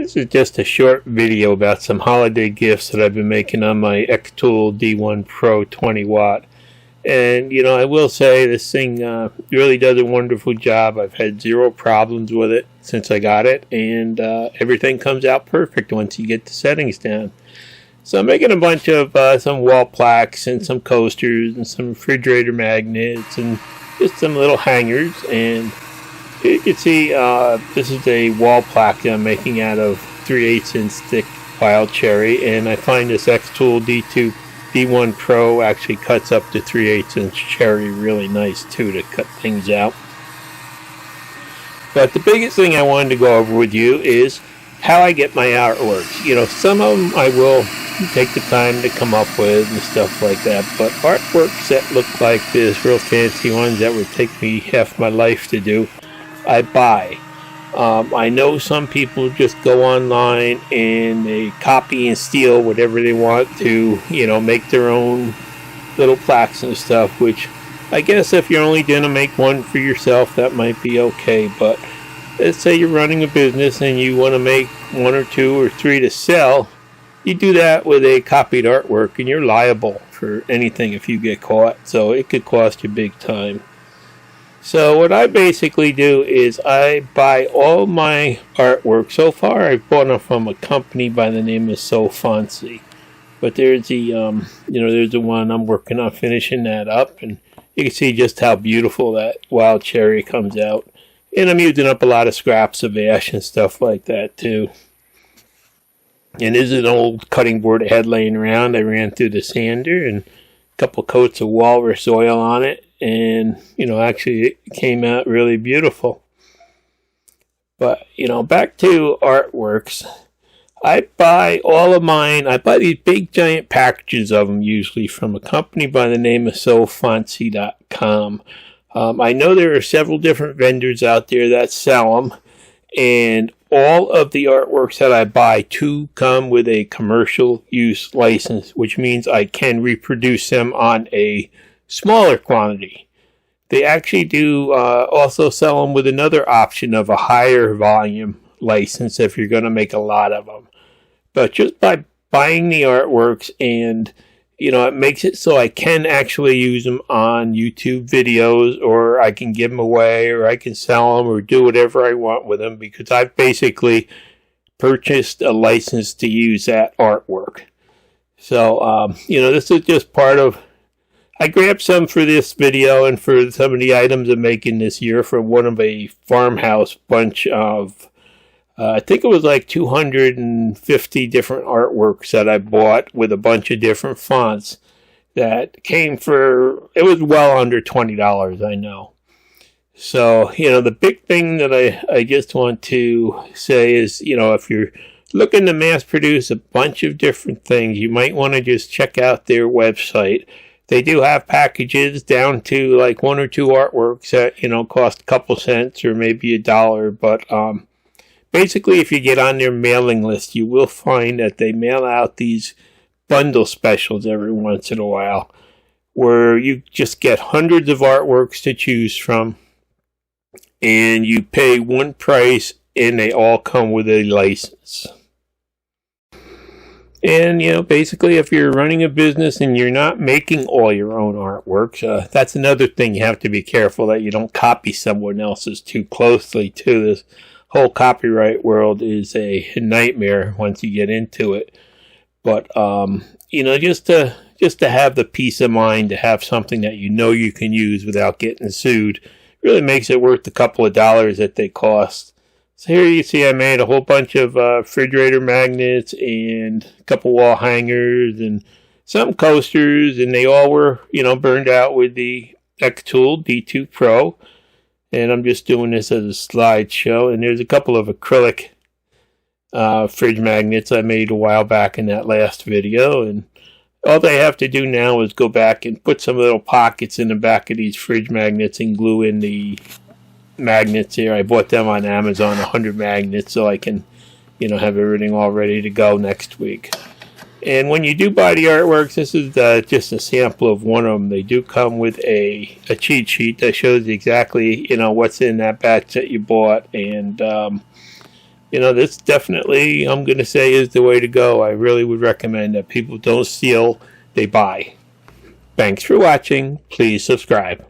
This is just a short video about some holiday gifts that I've been making on my Xtool D1 Pro 20 watt. And I will say this thing really does a wonderful job. I've had zero problems with it since I got it, and everything comes out perfect once you get the settings down. So I'm making a bunch of some wall plaques and some coasters and some refrigerator magnets and just some little hangers. And you can see this is a wall plaque that I'm making out of 3/8 inch thick wild cherry, and I find this Xtool D1 Pro actually cuts up to 3/8 inch cherry really nice too to cut things out. But the biggest thing I wanted to go over with you is how I get my artworks. Some of them I will take the time to come up with and stuff like that, but artworks that look like this, real fancy ones that would take me half my life to do, I buy. I know some people just go online and they copy and steal whatever they want to, make their own little plaques and stuff, which I guess if you're only going to make one for yourself, that might be okay. But let's say you're running a business and you want to make 1 or 2 or 3 to sell. You do that with a copied artwork and you're liable for anything if you get caught. So it could cost you big time. So what I basically do is I buy all my artwork. So far I've bought them from a company by the name of So Fancy. But there's the there's the one I'm working on finishing that up, and you can see just how beautiful that wild cherry comes out. And I'm using up a lot of scraps of ash and stuff like that too. And this is an old cutting board I had laying around. I ran through the sander and a couple coats of walrus oil on it. And, actually it came out really beautiful. But, back to artworks. I buy all of mine. I buy these big giant packages of them usually from a company by the name of sofancy.com. I know there are several different vendors out there that sell them. And all of the artworks that I buy too come with a commercial use license, which means I can reproduce them on a smaller quantity. They actually do also sell them with another option of a higher volume license if you're going to make a lot of them. But just by buying the artworks, and it makes it so I can actually use them on YouTube videos, or I can give them away, or I can sell them, or do whatever I want with them, because I've basically purchased a license to use that artwork. So this is just part of. I grabbed some for this video and for some of the items I'm making this year from one of a farmhouse bunch of, I think it was like 250 different artworks that I bought with a bunch of different fonts that came for, it was well under $20, I know. So, the big thing that I just want to say is, if you're looking to mass produce a bunch of different things, you might want to just check out their website. They do have packages down to like 1 or 2 artworks that, cost a couple cents or maybe $1. But basically, if you get on their mailing list, you will find that they mail out these bundle specials every once in a while, where you just get hundreds of artworks to choose from, and you pay one price, and they all come with a license. And, basically, if you're running a business and you're not making all your own artworks, that's another thing you have to be careful that you don't copy someone else's too closely, too. This whole copyright world is a nightmare once you get into it. But, just to have the peace of mind to have something that you can use without getting sued really makes it worth the couple of dollars that they cost. So here you see I made a whole bunch of refrigerator magnets and a couple wall hangers and some coasters, and they all were, burned out with the Xtool D2 Pro. And I'm just doing this as a slideshow. And there's a couple of acrylic fridge magnets I made a while back in that last video. And all they have to do now is go back and put some little pockets in the back of these fridge magnets and glue in the magnets here. I bought them on Amazon, 100 magnets, so I can, have everything all ready to go next week. And when you do buy the artworks, this is just a sample of one of them. They do come with a cheat sheet that shows exactly, what's in that batch that you bought. And You know, this definitely, I'm going to say, is the way to go. I really would recommend that people don't steal, they buy. Thanks for watching. Please subscribe.